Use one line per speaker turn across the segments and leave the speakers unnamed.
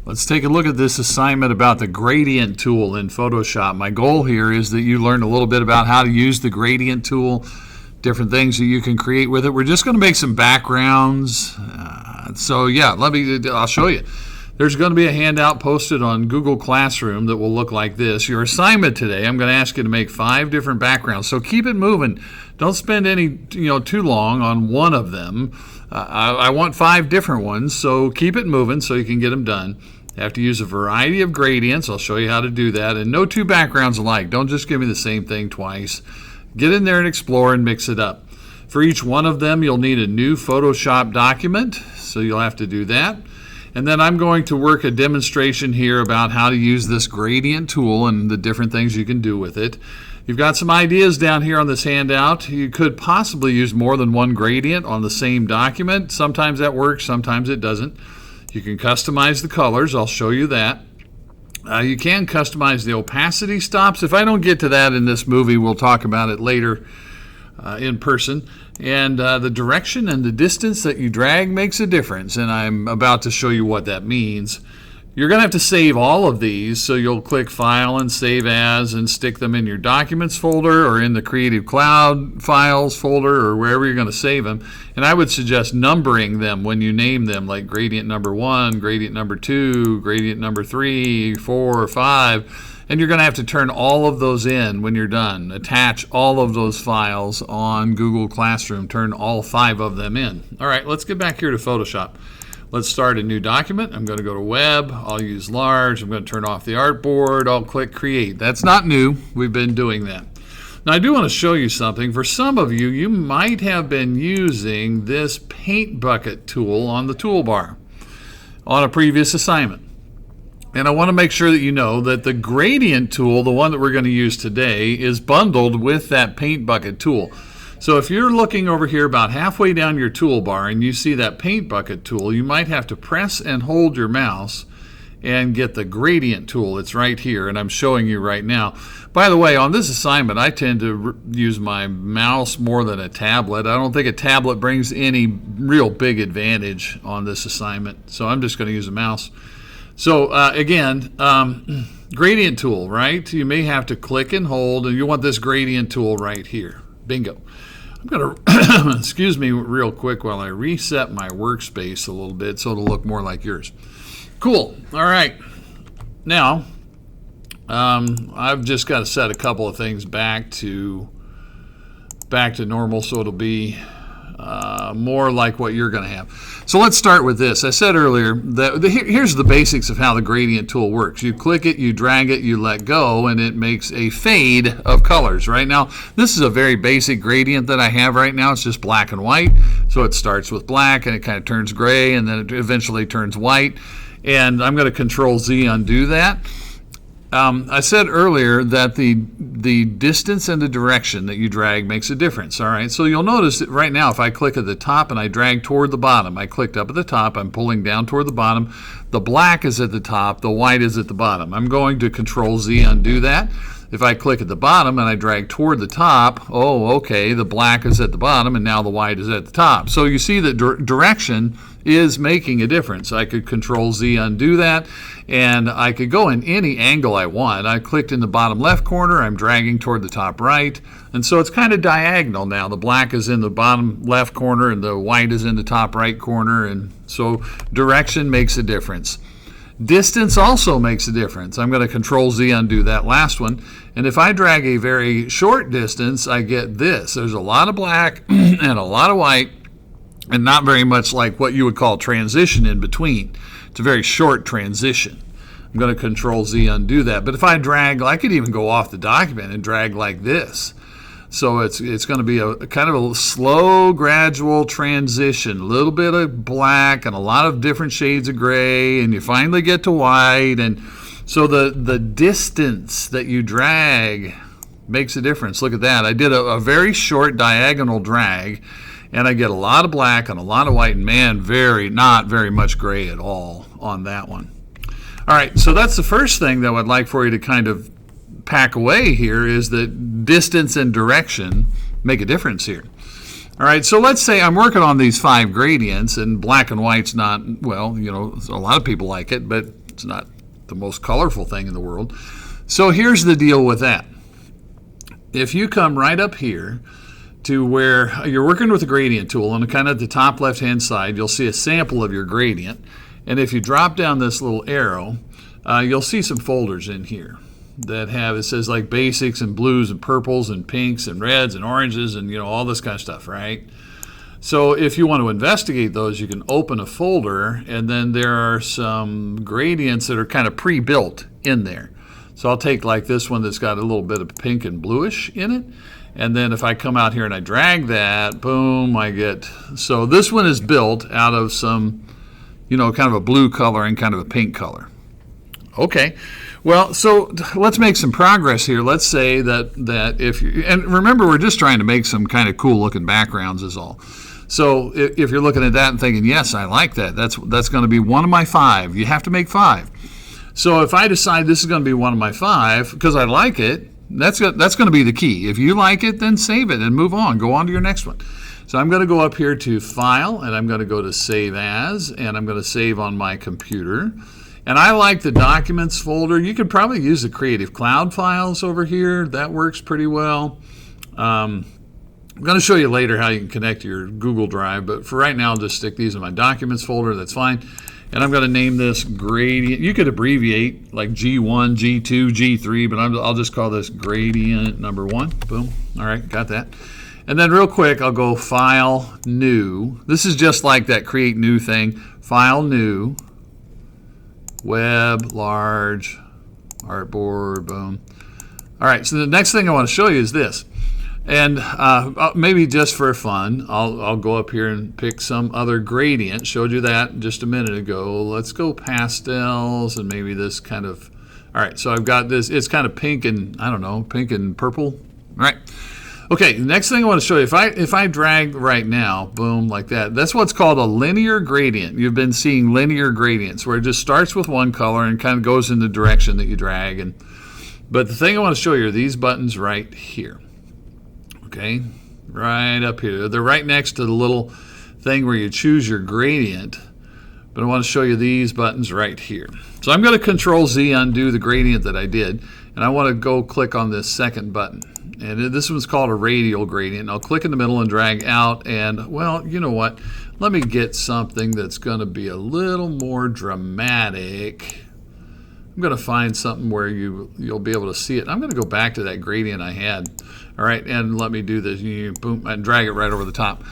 Let's take a look at this assignment about the gradient tool in Photoshop. My goal here is that you learn a little bit about how to use the gradient tool, different things that you can create with it. We're just going to make some backgrounds. I'll show you. There's going to be a handout posted on Google Classroom that will look like this. Your assignment today, I'm going to ask you to make 5 different backgrounds. So keep it moving. Don't spend any too long on one of them. I want 5 different ones, so keep it moving so you can get them done. You have to use a variety of gradients. I'll show you how to do that. And no 2 backgrounds alike. Don't just give me the same thing twice. Get in there and explore and mix it up. For each one of them, you'll need a new Photoshop document, so you'll have to do that. And then I'm going to work a demonstration here about how to use this gradient tool and the different things you can do with it. You've got some ideas down here on this handout. You could possibly use more than one gradient on the same document. Sometimes that works, sometimes it doesn't. You can customize the colors. I'll show you that. You can customize the opacity stops. If I don't get to that in this movie, we'll talk about it later in person. And the direction and the distance that you drag makes a difference, and I'm about to show you what that means. You're going to have to save all of these, so you'll click File and Save As and stick them in your Documents folder or in the Creative Cloud Files folder or wherever you're going to save them. And I would suggest numbering them when you name them, like gradient number 1, gradient number 2, gradient number 3, 4, 5. And you're going to have to turn all of those in when you're done. Attach all of those files on Google Classroom. Turn all 5 of them in. All right, let's get back here to Photoshop. Let's start a new document. I'm going to go to Web. I'll use Large. I'm going to turn off the artboard. I'll click Create. That's not new. We've been doing that. Now, I do want to show you something. For some of you, you might have been using this paint bucket tool on the toolbar on a previous assignment. And I want to make sure that you know that the gradient tool, the one that we're going to use today, is bundled with that paint bucket tool. So if you're looking over here about halfway down your toolbar and you see that paint bucket tool, you might have to press and hold your mouse and get the gradient tool. It's right here, and I'm showing you right now. By the way, on this assignment, I tend to use my mouse more than a tablet. I don't think a tablet brings any real big advantage on this assignment, so I'm just going to use a mouse. So gradient tool, right? You may have to click and hold, and you want this gradient tool right here. Bingo. I'm going to, excuse me real quick while I reset my workspace a little bit so it'll look more like yours. Cool. All right. Now, I've just got to set a couple of things back to normal so it'll be more like what you're going to have. So let's start with this. I said earlier that here's the basics of how the gradient tool works. You click it, you drag it, you let go, and it makes a fade of colors. Right now, this is a very basic gradient that I have right now. It's just black and white. So it starts with black and it kind of turns gray and then it eventually turns white. And I'm going to Control Z undo that. I said earlier that the distance and the direction that you drag makes a difference. All right, so you'll notice that right now if I click at the top and I drag toward the bottom, I clicked up at the top, I'm pulling down toward the bottom, the black is at the top, the white is at the bottom. I'm going to Control Z undo that. If I click at the bottom and I drag toward the top, the black is at the bottom and now the white is at the top. So you see that direction is making a difference. I could Control Z undo that, and I could go in any angle I want. I clicked in the bottom left corner, I'm dragging toward the top right, and so it's kind of diagonal now. The black is in the bottom left corner and the white is in the top right corner, and so direction makes a difference. Distance also makes a difference. I'm going to Control Z undo that last one, and if I drag a very short distance, I get this. There's a lot of black and a lot of white, and not very much like what you would call transition in between. It's a very short transition. I'm going to Control Z undo that. But if I drag, I could even go off the document and drag like this. So it's going to be a kind of a slow, gradual transition. A little bit of black and a lot of different shades of gray, and you finally get to white. And so the distance that you drag makes a difference. Look at that. I did a very short diagonal drag, and I get a lot of black and a lot of white, and man, not very much gray at all on that one. All right, so that's the first thing that I'd like for you to kind of pack away here, is that distance and direction make a difference here. All right, so let's say I'm working on these 5 gradients, and black and white's not, well, a lot of people like it, but It's not the most colorful thing in the world. So here's the deal with that. If you come right up here to where you're working with the gradient tool, and kind of at the top left-hand side, you'll see a sample of your gradient. And if you drop down this little arrow, you'll see some folders in here that have, it says like basics and blues and purples and pinks and reds and oranges and, you know, all this kind of stuff, right? So if you want to investigate those, you can open a folder, and then there are some gradients that are kind of pre-built in there. So I'll take like this one that's got a little bit of pink and bluish in it. And then if I come out here and I drag that, boom, I get, so this one is built out of some, you know, kind of a blue color and kind of a pink color. Okay, well, so let's make some progress here. Let's say that if you, and remember, we're just trying to make some kind of cool looking backgrounds is all. So if you're looking at that and thinking, yes, I like that, that's going to be one of my 5. You have to make 5. So if I decide this is going to be one of my 5 because I like it, that's going to be the key. If you like it, then save it and move on. Go on to your next one. So I'm going to go up here to File, and I'm going to go to Save As, and I'm going to save on my computer. And I like the Documents folder. You could probably use the Creative Cloud files over here. That works pretty well. I'm going to show you later how you can connect to your Google Drive, but for right now, I'll just stick these in my Documents folder. That's fine. And I'm going to name this Gradient. You could abbreviate like G1, G2, G3, but I'll just call this Gradient number 1. Boom. All right, got that. And then real quick, I'll go File, New. This is just like that Create New thing. File, New, Web, Large, Artboard, boom. All right, so the next thing I want to show you is this. And maybe just for fun, I'll go up here and pick some other gradient. Showed you that just a minute ago. Let's go pastels and maybe this kind of, all right, so I've got this, it's kind of pink and, I don't know, pink and purple. All right. Okay, the next thing I want to show you, if I drag right now, boom, like that, that's what's called a linear gradient. You've been seeing linear gradients where it just starts with one color and kind of goes in the direction that you drag. But the thing I want to show you are these buttons right here. Okay, right up here. They're right next to the little thing where you choose your gradient, but I want to show you these buttons right here. So I'm going to Control-Z undo the gradient that I did, and I want to go click on this second button. And this one's called a radial gradient. I'll click in the middle and drag out, and, well, you know what? Let me get something that's going to be a little more dramatic. I'm going to find something where you'll be able to see it. I'm going to go back to that gradient I had. All right, and let me do this. Boom, and drag it right over the top.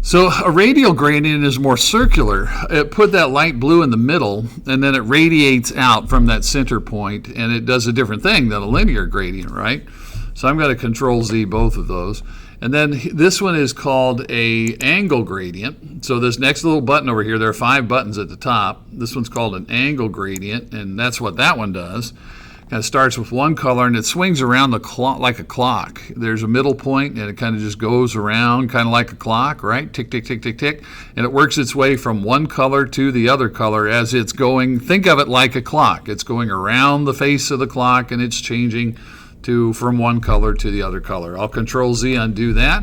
So a radial gradient is more circular. It put that light blue in the middle, and then it radiates out from that center point, and it does a different thing than a linear gradient, right? So I'm going to Control-Z both of those. And then this one is called a angle gradient. So this next little button over here, there are 5 buttons at the top. This one's called an angle gradient, and that's what that one does. Kind of starts with one color, and it swings around the clock like a clock. There's a middle point, and it kind of just goes around kind of like a clock, right? Tick, tick, tick, tick, tick. And it works its way from one color to the other color as it's going. Think of it like a clock. It's going around the face of the clock, and it's changing from one color to the other color. I'll Control-Z undo that.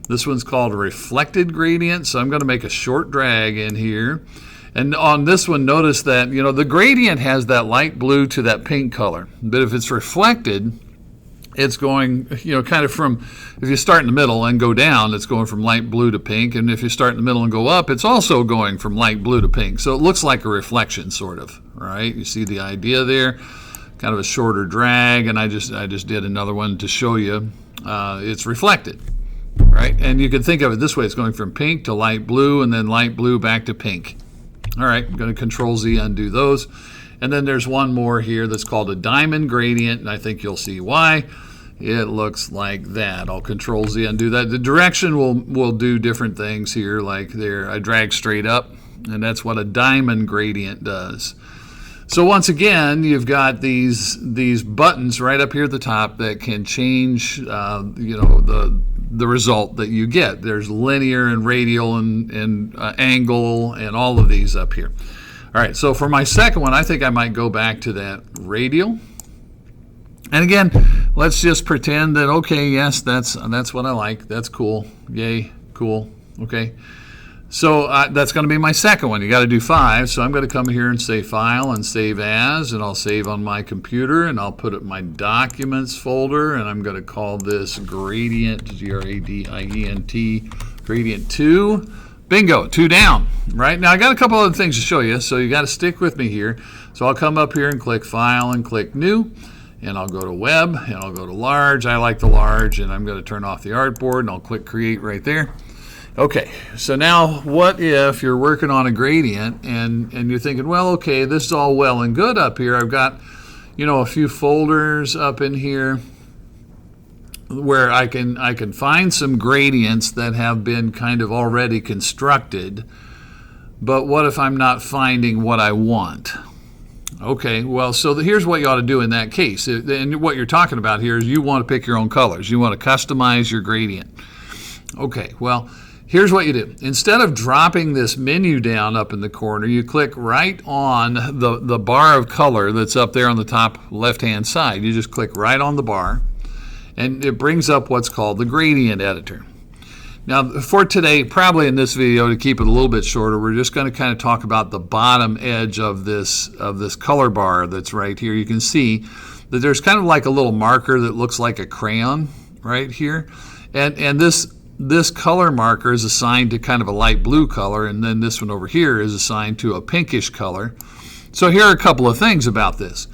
This one's called a reflected gradient, so I'm going to make a short drag in here. And on this one, notice that, you know, the gradient has that light blue to that pink color. But if it's reflected, it's going, you know, kind of from, if you start in the middle and go down, it's going from light blue to pink. And if you start in the middle and go up, it's also going from light blue to pink. So it looks like a reflection, sort of, right? You see the idea there? Kind of a shorter drag, and I just did another one to show you it's reflected, right? And you can think of it this way. It's going from pink to light blue, and then light blue back to pink. All right, I'm going to Control-Z undo those. And then there's one more here that's called a diamond gradient, and I think you'll see why. It looks like that. I'll Control-Z undo that. The direction will do different things here, like there. I drag straight up, and that's what a diamond gradient does. So once again, you've got these buttons right up here at the top that can change, you know, the result that you get. There's linear and radial and angle and all of these up here. All right, so for my second one, I think I might go back to that radial. And again, let's just pretend that, okay, yes, that's what I like. That's cool. Yay, cool. Okay. So that's going to be my second one. You got to do 5. So I'm going to come here and say File and Save As, and I'll save on my computer, and I'll put it in my Documents folder, and I'm going to call this Gradient, Gradient, Gradient 2. Bingo, 2 down. Right now I got a couple other things to show you, so you got to stick with me here. So I'll come up here and click File and click New, and I'll go to Web, and I'll go to Large. I like the large, and I'm going to turn off the artboard, and I'll click Create right there. Okay, so now what if you're working on a gradient and you're thinking, well, okay, this is all well and good up here. I've got, a few folders up in here where I can find some gradients that have been kind of already constructed, but what if I'm not finding what I want? Okay, well, so here's what you ought to do in that case. And what you're talking about here is you want to pick your own colors. You want to customize your gradient. Okay, well, here's what you do. Instead of dropping this menu down up in the corner, you click right on the bar of color that's up there on the top left-hand side. You just click right on the bar, and it brings up what's called the gradient editor. Now, for today, probably in this video, to keep it a little bit shorter, we're just going to kind of talk about the bottom edge of this color bar that's right here. You can see that there's kind of like a little marker that looks like a crayon right here, and this color marker is assigned to kind of a light blue color, and then this one over here is assigned to a pinkish color. So here are a couple of things about this.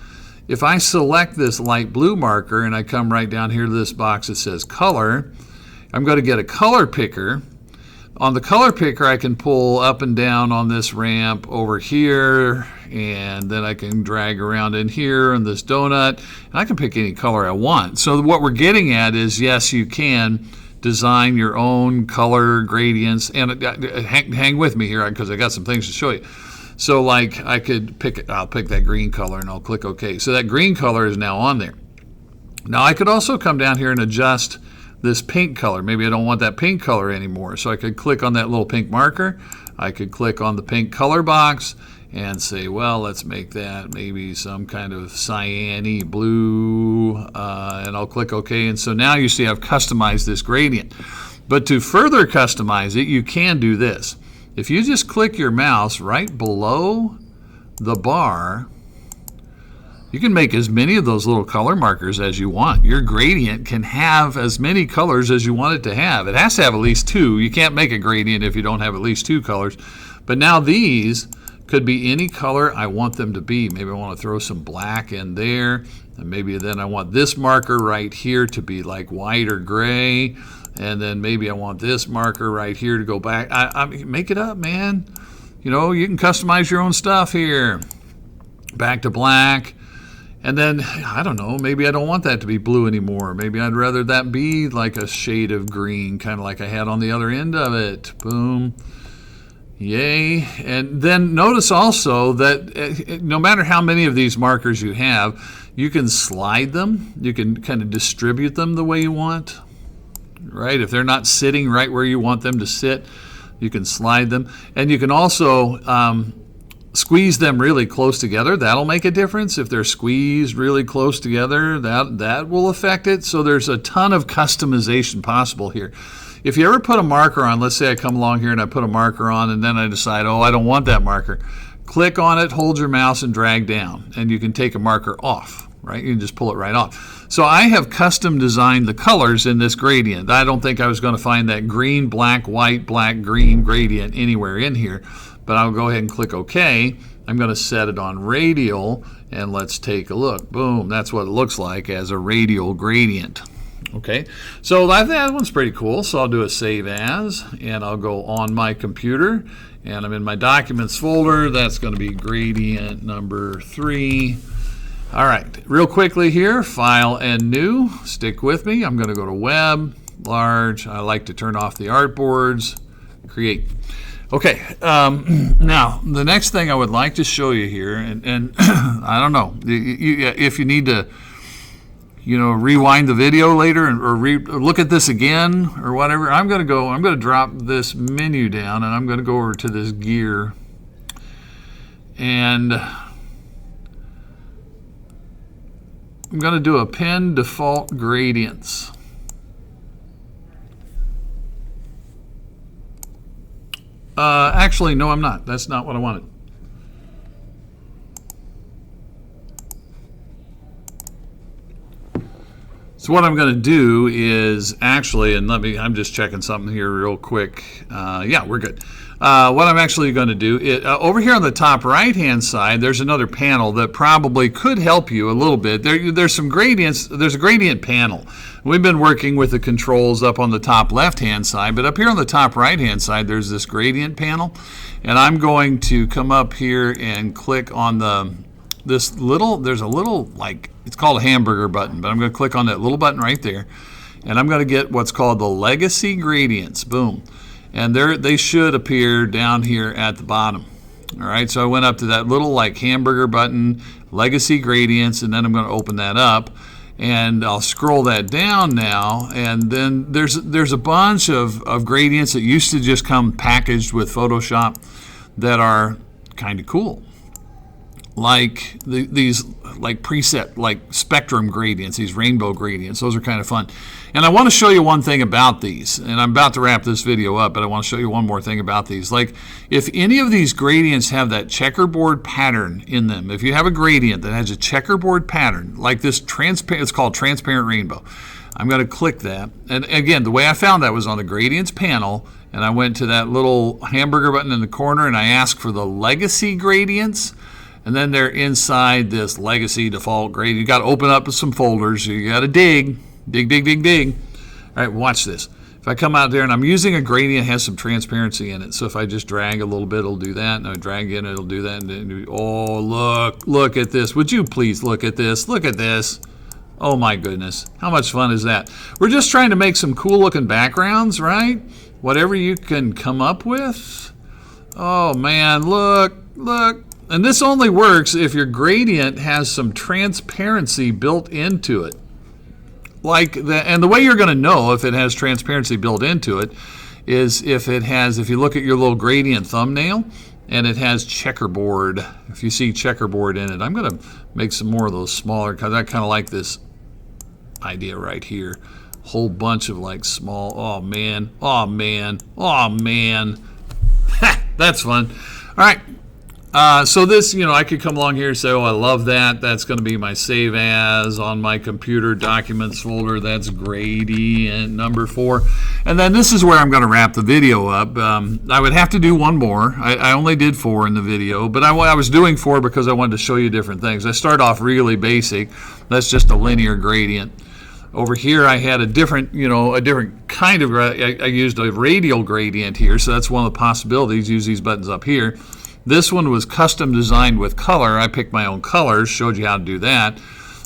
If I select this light blue marker and I come right down here to this box that says color, I'm going to get a color picker. On the color picker, I can pull up and down on this ramp over here, and then I can drag around in here in this donut, and I can pick any color I want. So what we're getting at is, yes, you can design your own color gradients, and hang with me here because I got some things to show you. So like I'll pick that green color and I'll click OK. So that green color is now on there. Now I could also come down here and adjust this pink color. Maybe I don't want that pink color anymore. So I could click on that little pink marker. I could click on the pink color box and say, well, let's make that maybe some kind of cyan-y blue, and I'll click OK. And so now you see I've customized this gradient. But to further customize it, you can do this. If you just click your mouse right below the bar, you can make as many of those little color markers as you want. Your gradient can have as many colors as you want it to have. It has to have at least 2. You can't make a gradient if you don't have at least 2 colors. But now these could be any color I want them to be. Maybe I want to throw some black in there, and maybe then I want this marker right here to be like white or gray, and then maybe I want this marker right here to go back. I mean, make it up, man. You can customize your own stuff here. Back to black. And then, I don't know, maybe I don't want that to be blue anymore. Maybe I'd rather that be like a shade of green, kind of like I had on the other end of it. Boom. Yay. And then notice also that no matter how many of these markers you have, you can slide them. You can kind of distribute them the way you want, right? If they're not sitting right where you want them to sit, you can slide them. And you can also squeeze them really close together. That'll make a difference. If they're squeezed really close together, that will affect it. So there's a ton of customization possible here. If you ever put a marker on, let's say I come along here and I put a marker on and then I decide, oh, I don't want that marker. Click on it, hold your mouse and drag down, and you can take a marker off, right? You can just pull it right off. So I have custom designed the colors in this gradient. I don't think I was going to find that green, black, white, black, green gradient anywhere in here, but I'll go ahead and click OK. I'm going to set it on radial, and let's take a look. Boom, that's what it looks like as a radial gradient. Okay, so that one's pretty cool. So I'll do a save as, and I'll go on my computer, and I'm in my documents folder. That's going to be gradient number 3. All right, real quickly here, file and new. Stick with me. I'm going to go to web, large. I like to turn off the artboards, create. Okay, now the next thing I would like to show you here, and I don't know if you need to, rewind the video later or look at this again or whatever. I'm going to drop this menu down, and I'm going to go over to this gear, and I'm going to do a pin default gradients. Actually, no, I'm not. That's not what I wanted. So what I'm going to do is actually, and I'm just checking something here real quick. Yeah, we're good. What I'm actually going to do, over here on the top right-hand side, there's another panel that probably could help you a little bit. There's some gradients. There's a gradient panel. We've been working with the controls up on the top left-hand side, but up here on the top right-hand side, there's this gradient panel, and I'm going to come up here and click on there's a little, like, it's called a hamburger button, but I'm going to click on that little button right there, and I'm going to get what's called the legacy gradients. Boom. And they should appear down here at the bottom. All right, so I went up to that little, like, hamburger button, legacy gradients, and then I'm going to open that up, and I'll scroll that down now, and then there's a bunch of gradients that used to just come packaged with Photoshop that are kind of cool. Like these like preset, like spectrum gradients, these rainbow gradients. Those are kind of fun. And I want to show you one thing about these, and I'm about to wrap this video up, but I want to show you one more thing about these. Like, if any of these gradients have that checkerboard pattern in them, if you have a gradient that has a checkerboard pattern, like this transparent, it's called transparent rainbow. I'm going to click that. And again, the way I found that was on the gradients panel, and I went to that little hamburger button in the corner, and I asked for the legacy gradients. And then they're inside this legacy default gradient. You got to open up some folders. You got to dig. All right, watch this. If I come out there and I'm using a gradient that has some transparency in it, so if I just drag a little bit, it'll do that, and I drag in, it'll do that. And oh, look at this. Would you please look at this? Look at this. Oh my goodness, how much fun is that? We're just trying to make some cool looking backgrounds, right? Whatever you can come up with. Oh man, look. And this only works if your gradient has some transparency built into it. And the way you're going to know if it has transparency built into it is if you look at your little gradient thumbnail and it has checkerboard. If you see checkerboard in it, I'm going to make some more of those smaller because I kind of like this idea right here. Whole bunch of like small, oh man. That's fun. All right. So this, I could come along here and say, oh, I love that. That's going to be my save as on my computer documents folder. That's gradient number 4. And then this is where I'm going to wrap the video up. I would have to do one more. I only did 4 in the video, but I was doing 4 because I wanted to show you different things. I start off really basic. That's just a linear gradient. Over here I had a different kind of, I used a radial gradient here, so that's one of the possibilities. Use these buttons up here. This one was custom designed with color. I picked my own colors, showed you how to do that.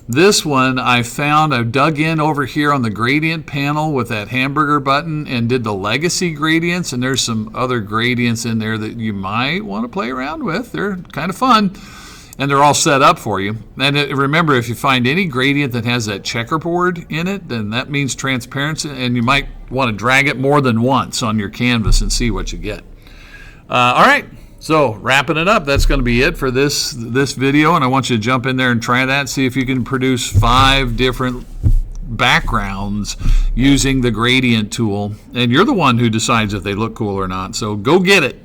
This one I dug in over here on the gradient panel with that hamburger button and did the legacy gradients, and there's some other gradients in there that you might want to play around with. They're kind of fun, and they're all set up for you. And remember, if you find any gradient that has that checkerboard in it, then that means transparency, and you might want to drag it more than once on your canvas and see what you get. All right. So wrapping it up, that's going to be it for this video, and I want you to jump in there and try that. See if you can produce 5 different backgrounds using the gradient tool, and you're the one who decides if they look cool or not. So go get it.